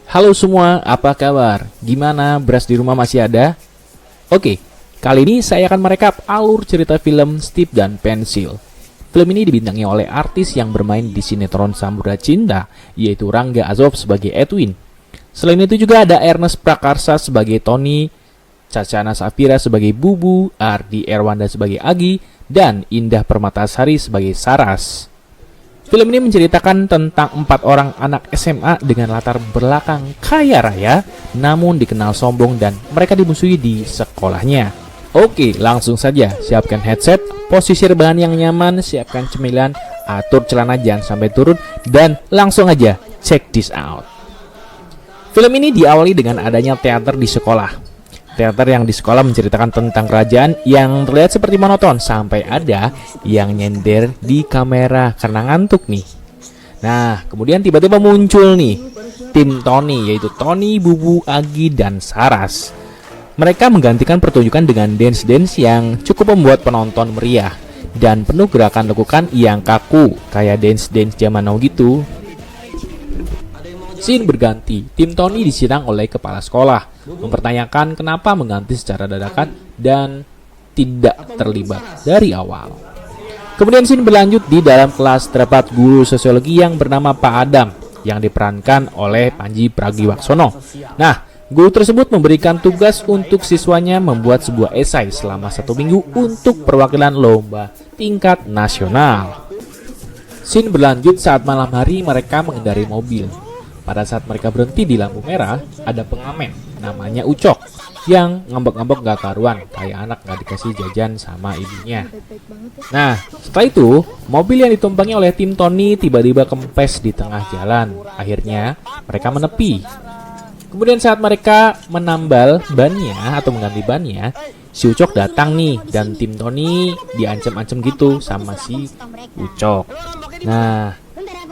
Halo semua, apa kabar? Gimana, beras di rumah masih ada? Oke, kali ini saya akan merekap alur cerita film Steve dan Pensil. Film ini dibintangi oleh artis yang bermain di sinetron Samudra Cinta, yaitu Rangga Azob sebagai Edwin. Selain itu juga ada Ernest Prakarsa sebagai Tony, Cacana Safira sebagai Bubu, Ardi Erwanda sebagai Agi, dan Indah Permatasari sebagai Saras. Film ini menceritakan tentang 4 orang anak SMA dengan latar belakang kaya raya, namun dikenal sombong dan mereka dimusuhi di sekolahnya. Oke, langsung saja siapkan headset, posisi rebahan yang nyaman, siapkan cemilan, atur celana jangan sampai turun, dan langsung aja check this out. Film ini diawali dengan adanya teater di sekolah. Teater yang di sekolah menceritakan tentang kerajaan yang terlihat seperti monoton sampai ada yang nyender di kamera karena ngantuk nih. Nah, kemudian tiba-tiba muncul nih tim Tony, yaitu Tony, Bubu, Agi, dan Saras. Mereka menggantikan pertunjukan dengan dance-dance yang cukup membuat penonton meriah dan penuh gerakan lekukan yang kaku kayak dance-dance zaman now gitu. Scene berganti, tim Tony disidang oleh kepala sekolah, mempertanyakan kenapa mengganti secara dadakan dan tidak terlibat dari awal. Kemudian scene berlanjut di dalam kelas terdapat guru sosiologi yang bernama Pak Adam, yang diperankan oleh Panji Pragiwaksono. Nah, guru tersebut memberikan tugas untuk siswanya membuat sebuah esai selama 1 minggu untuk perwakilan lomba tingkat nasional. Scene berlanjut saat malam hari mereka mengendarai mobil. Pada saat mereka berhenti di lampu merah, ada pengamen namanya Ucok yang ngambek-ngambek gak karuan, kayak anak gak dikasih jajan sama ibunya. Nah, setelah itu, mobil yang ditumpangi oleh tim Tony tiba-tiba kempes di tengah jalan. Akhirnya, mereka menepi. Kemudian saat mereka menambal bannya atau mengganti bannya, si Ucok datang nih dan tim Tony diancam-ancam gitu sama si Ucok. Nah,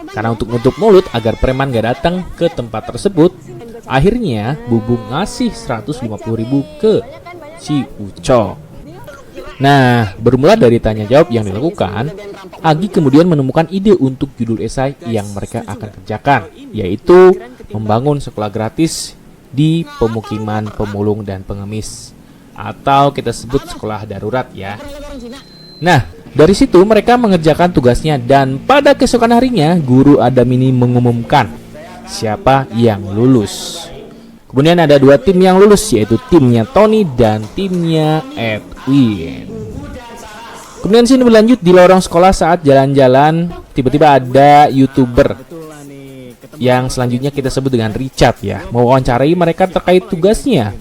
karena untuk nutup mulut agar preman gak datang ke tempat tersebut, akhirnya Bubu ngasih 150.000 ke si Ucok. Nah, bermula dari tanya jawab yang dilakukan, Agi kemudian menemukan ide untuk judul esai yang mereka akan kerjakan, yaitu membangun sekolah gratis di pemukiman pemulung dan pengemis, atau kita sebut sekolah darurat ya. Nah, dari situ mereka mengerjakan tugasnya dan pada keesokan harinya guru Adam ini mengumumkan siapa yang lulus. Kemudian ada 2 tim yang lulus, yaitu timnya Tony dan timnya Edwin. Kemudian sini berlanjut di lorong sekolah saat jalan-jalan, tiba-tiba ada YouTuber yang selanjutnya kita sebut dengan Richard ya, mewawancarai mereka terkait tugasnya.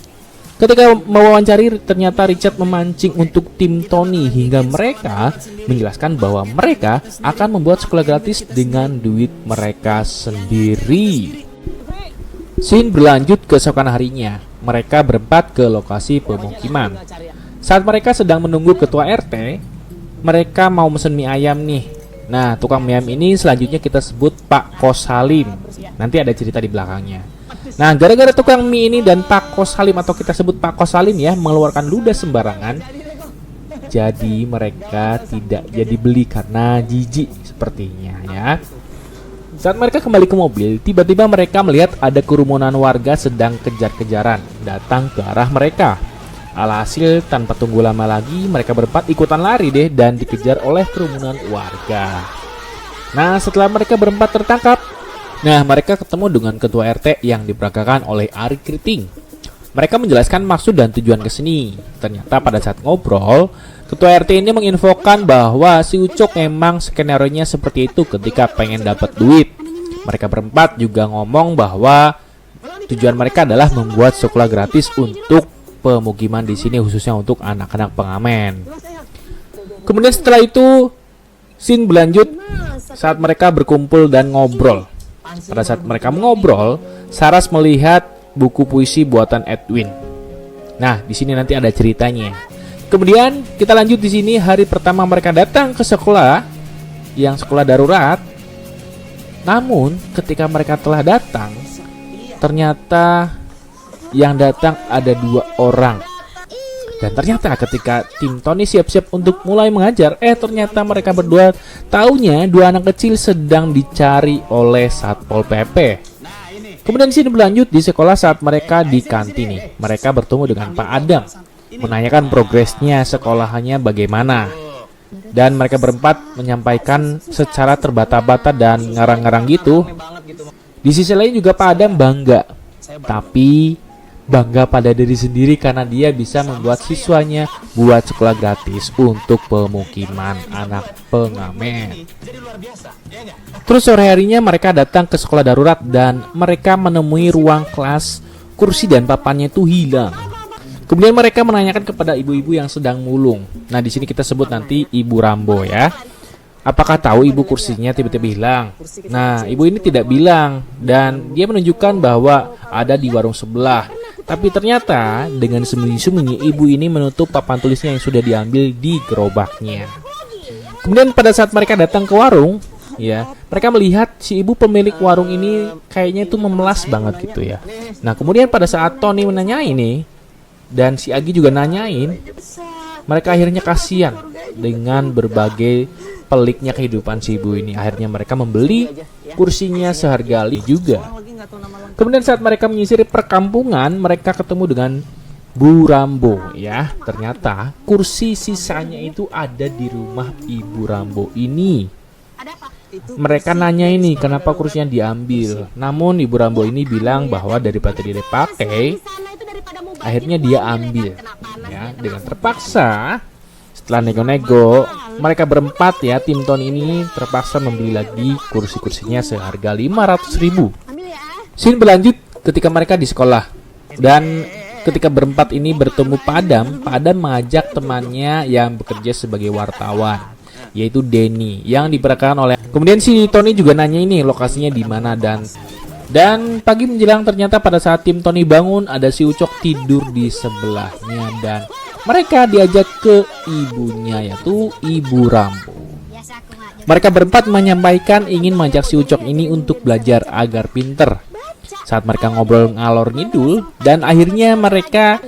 Ketika mewawancari, ternyata Richard memancing untuk tim Tony hingga mereka menjelaskan bahwa mereka akan membuat sekolah gratis dengan duit mereka sendiri. Scene berlanjut keesokan harinya. Mereka berempat ke lokasi pemukiman. Saat mereka sedang menunggu ketua RT, mereka mau mesen mie ayam nih. Nah, tukang mie ayam ini selanjutnya kita sebut Pak Kosalim. Nanti ada cerita di belakangnya. Nah, gara-gara tukang mie ini dan Pak Kosalim atau kita sebut Pak Kosalim ya, mengeluarkan ludah sembarangan, jadi mereka tidak jadi beli karena jijik sepertinya ya. Saat mereka kembali ke mobil, tiba-tiba mereka melihat ada kerumunan warga sedang kejar-kejaran datang ke arah mereka. Alhasil tanpa tunggu lama lagi, mereka berempat ikutan lari deh dan dikejar oleh kerumunan warga. Nah, setelah mereka berempat tertangkap, mereka ketemu dengan ketua RT yang diperagakan oleh Ari Kriting. Mereka menjelaskan maksud dan tujuan kesini. Ternyata pada saat ngobrol, ketua RT ini menginfokan bahwa si Ucok memang skenario-nya seperti itu ketika pengen dapat duit. Mereka berempat juga ngomong bahwa tujuan mereka adalah membuat sekolah gratis untuk pemukiman di sini, khususnya untuk anak-anak pengamen. Kemudian setelah itu, scene berlanjut saat mereka berkumpul dan ngobrol. Pada saat mereka mengobrol, Saras melihat buku puisi buatan Edwin. Nah, di sini nanti ada ceritanya. Kemudian kita lanjut di sini hari pertama mereka datang ke sekolah yang sekolah darurat. Namun, ketika mereka telah datang, ternyata yang datang ada 2 orang. Dan ternyata ketika tim Tony siap-siap untuk mulai mengajar, ternyata mereka berdua taunya 2 anak kecil sedang dicari oleh Satpol PP. Kemudian scene berlanjut di sekolah saat mereka di kantin nih. Mereka bertemu dengan Pak Adam, menanyakan progresnya sekolahannya bagaimana. Dan mereka berempat menyampaikan secara terbata-bata dan ngarang-ngarang gitu. Di sisi lain juga Pak Adam bangga, tapi bangga pada diri sendiri karena dia bisa membuat siswanya buat sekolah gratis untuk pemukiman anak pengamen. Terus sore harinya mereka datang ke sekolah darurat dan mereka menemui ruang kelas, kursi dan papannya itu hilang. Kemudian mereka menanyakan kepada ibu-ibu yang sedang mulung. Nah, di sini kita sebut nanti Ibu Rambo ya. Apakah tahu ibu kursinya tiba-tiba hilang? Nah, ibu ini tidak bilang dan dia menunjukkan bahwa ada di warung sebelah. Tapi ternyata dengan sembunyi-sembunyi ibu ini menutup papan tulisnya yang sudah diambil di gerobaknya. Kemudian pada saat mereka datang ke warung, ya, mereka melihat si ibu pemilik warung ini kayaknya itu memelas banget gitu ya. Nah, kemudian pada saat Tony menanyai nih, dan si Agi juga nanyain, mereka akhirnya kasihan dengan berbagai peliknya kehidupan si ibu ini. Akhirnya mereka membeli kursinya seharga juga. Kemudian saat mereka menyisiri perkampungan, mereka ketemu dengan Bu Rambo ya. Ternyata kursi sisanya itu ada di rumah Ibu Rambo ini. Mereka nanya ini kenapa kursinya diambil. Namun Ibu Rambo ini bilang bahwa daripada dia dipakai, akhirnya dia ambil ya. Dengan terpaksa setelah nego-nego, mereka berempat ya, tim Tony ini terpaksa membeli lagi kursi-kursinya seharga 500.000. Scene berlanjut ketika mereka di sekolah. Dan ketika berempat ini bertemu Pak Adam mengajak temannya yang bekerja sebagai wartawan, yaitu Denny, yang diperankan oleh. Kemudian si Tony juga nanya ini lokasinya di mana dan pagi menjelang ternyata pada saat tim Tony bangun ada si Ucok tidur di sebelahnya dan mereka diajak ke ibunya yaitu Ibu Rambo. Mereka berempat menyampaikan ingin mengajak si Ucok ini untuk belajar agar pinter. Saat mereka ngobrol ngalor ngidul dan akhirnya mereka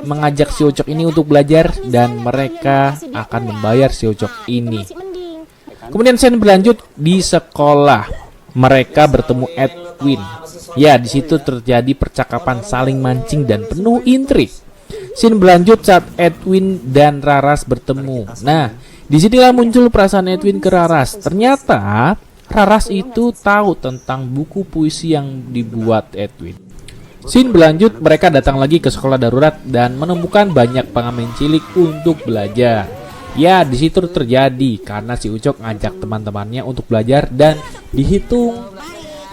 mengajak si Ucok ini untuk belajar dan mereka akan membayar si Ucok ini. Kemudian scene berlanjut di sekolah. Mereka bertemu Edwin. Ya, di situ terjadi percakapan saling mancing dan penuh intrik. Scene berlanjut saat Edwin dan Raras bertemu. Nah, disinilah muncul perasaan Edwin ke Raras. Ternyata Raras itu tahu tentang buku puisi yang dibuat Edwin. Scene berlanjut, mereka datang lagi ke sekolah darurat dan menemukan banyak pengamen cilik untuk belajar. Ya, di situ terjadi karena si Ucok ngajak teman-temannya untuk belajar dan dihitung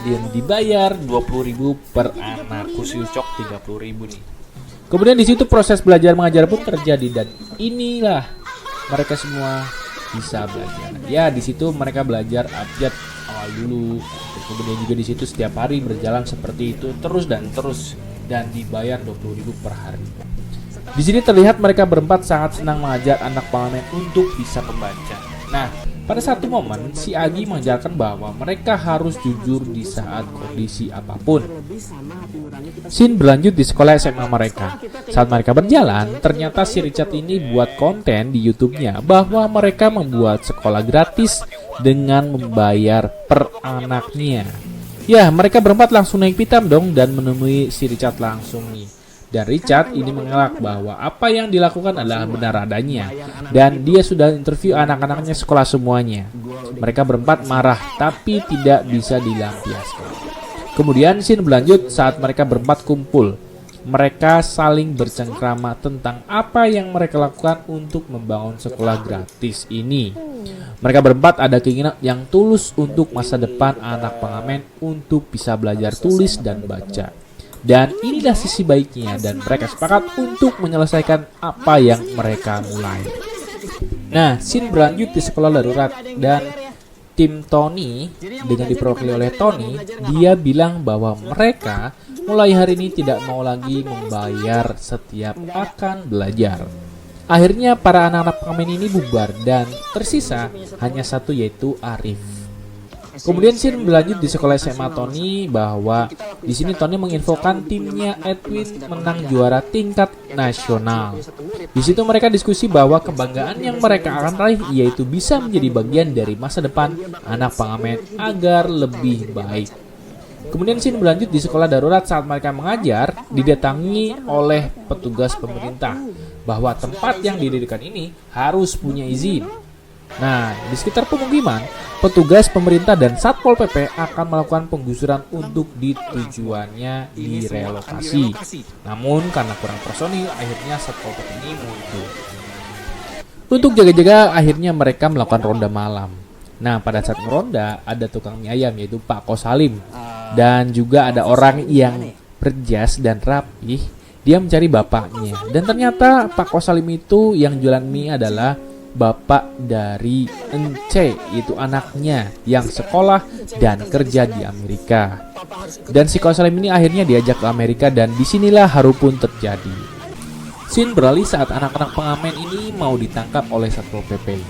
dan dibayar 20.000 per anak. Si Ucok 30.000 nih. Kemudian di situ proses belajar mengajar pun terjadi dan inilah mereka semua bisa belajar. Ya, di situ mereka belajar abjad awal dulu. Kemudian juga di situ setiap hari berjalan seperti itu terus dan dibayar 20.000 per hari. Di sini terlihat mereka berempat sangat senang mengajar anak pengamen untuk bisa membaca. Nah, pada satu momen si Agi mengajarkan bahwa mereka harus jujur di saat kondisi apapun. Scene berlanjut di sekolah SMA mereka. Saat mereka berjalan, ternyata si Richard ini buat konten di YouTube-nya bahwa mereka membuat sekolah gratis dengan membayar per anaknya. Ya, mereka berempat langsung naik pitam dong dan menemui si Richard langsung nih. Dan Richard ini mengelak bahwa apa yang dilakukan adalah benar adanya. Dan dia sudah interview anak-anaknya sekolah semuanya. Mereka berempat marah tapi tidak bisa dilampiaskan. Kemudian scene berlanjut saat mereka berempat kumpul. Mereka saling bercengkrama tentang apa yang mereka lakukan untuk membangun sekolah gratis ini. Mereka berempat ada keinginan yang tulus untuk masa depan anak pengamen untuk bisa belajar tulis dan baca. Dan inilah sisi baiknya dan mereka sepakat untuk menyelesaikan apa yang mereka mulai. Nah, scene berlanjut di sekolah darurat dan tim Tony dengan diperwakili oleh Tony, dia bilang bahwa mereka mulai hari ini tidak mau lagi membayar setiap akan belajar. Akhirnya para anak-anak pengamen ini bubar dan tersisa hanya satu yaitu Arif. Kemudian scene berlanjut di sekolah SMA Tony bahwa di sini Tony menginfokan timnya Edwin menang juara tingkat nasional. Di situ mereka diskusi bahwa kebanggaan yang mereka akan raih yaitu bisa menjadi bagian dari masa depan anak pengamen agar lebih baik. Kemudian scene berlanjut di sekolah darurat saat mereka mengajar, didatangi oleh petugas pemerintah bahwa tempat yang didirikan ini harus punya izin. Nah, di sekitar pemukiman, petugas pemerintah dan Satpol PP akan melakukan penggusuran untuk tujuannya direlokasi. Namun, karena kurang personil, akhirnya Satpol PP ini mundur. Untuk jaga-jaga, akhirnya mereka melakukan ronda malam. Nah, pada saat meronda, ada tukang mie ayam yaitu Pak Kosalim. Dan juga ada orang yang berjas dan rapih, dia mencari bapaknya. Dan ternyata Pak Kosalim itu yang jualan mie adalah bapak dari Ence, itu anaknya yang sekolah dan kerja di Amerika. Dan si Kosalim ini akhirnya diajak ke Amerika dan disinilah haru pun terjadi. Scene beralih saat anak-anak pengamen ini mau ditangkap oleh Satpol PP.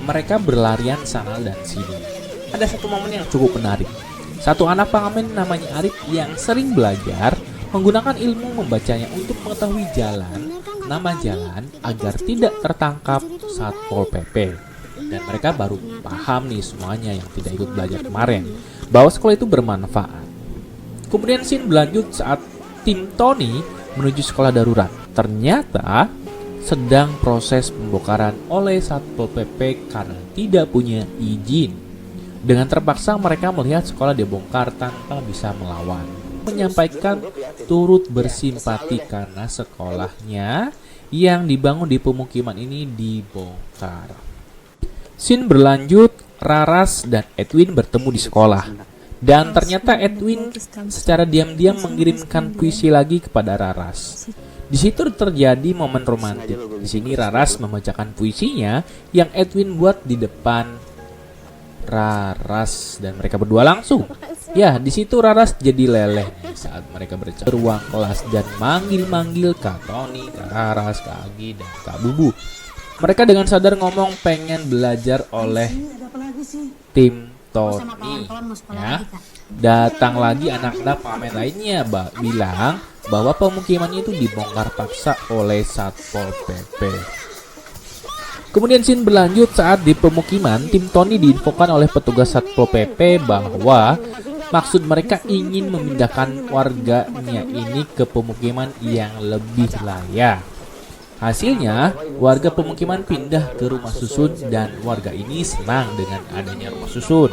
Mereka berlarian sana dan sini. Ada satu momen yang cukup menarik. Satu anak pengamen namanya Arif yang sering belajar menggunakan ilmu membacanya untuk mengetahui nama jalan agar tidak tertangkap Satpol PP. Dan mereka baru paham nih semuanya yang tidak ikut belajar kemarin, bahwa sekolah itu bermanfaat. Kemudian scene berlanjut saat tim Tony menuju sekolah darurat. Ternyata sedang proses pembongkaran oleh Satpol PP karena tidak punya izin. Dengan terpaksa mereka melihat sekolah dibongkar tanpa bisa melawan. Menyampaikan turut bersimpati karena sekolahnya yang dibangun di pemukiman ini dibongkar. Scene berlanjut, Raras dan Edwin bertemu di sekolah. Dan ternyata Edwin secara diam-diam mengirimkan puisi lagi kepada Raras. Di situ terjadi momen romantis. Di sini Raras membacakan puisinya yang Edwin buat di depan Raras dan mereka berdua langsung. Ya, di situ Raras jadi leleh saat mereka bercanda ruang kelas dan manggil-manggil Kak Tony, Kak Raras, Kak Agi, dan Kak Bubu. Mereka dengan sadar ngomong pengen belajar oleh tim Tony. Ya, datang lagi anak-anak pengamen lainnya bilang bahwa pemukimannya itu dibongkar paksa oleh Satpol PP. Kemudian scene berlanjut saat di pemukiman, tim Tony diinfokan oleh petugas Satpol PP bahwa maksud mereka ingin memindahkan warganya ini ke pemukiman yang lebih layak. Hasilnya, warga pemukiman pindah ke rumah susun dan warga ini senang dengan adanya rumah susun.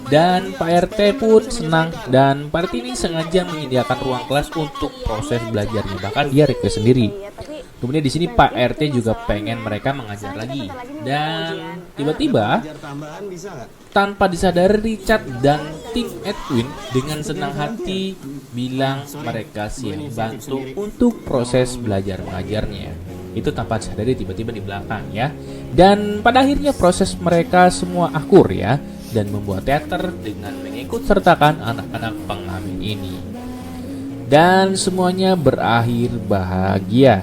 Dan Pak RT pun senang dan Pak RT ini sengaja menyediakan ruang kelas untuk proses belajarnya, bahkan dia request sendiri. Kemudian di sini Pak RT juga pengen mereka mengajar lagi. Dan tiba-tiba tanpa disadari Richard dan tim Edwin dengan senang hati bilang mereka siap bantu untuk proses belajar mengajarnya. Itu tanpa disadari tiba-tiba di belakang ya. Dan pada akhirnya proses mereka semua akur ya, dan membuat teater dengan mengikut sertakan anak-anak pengamen ini. Dan semuanya berakhir bahagia.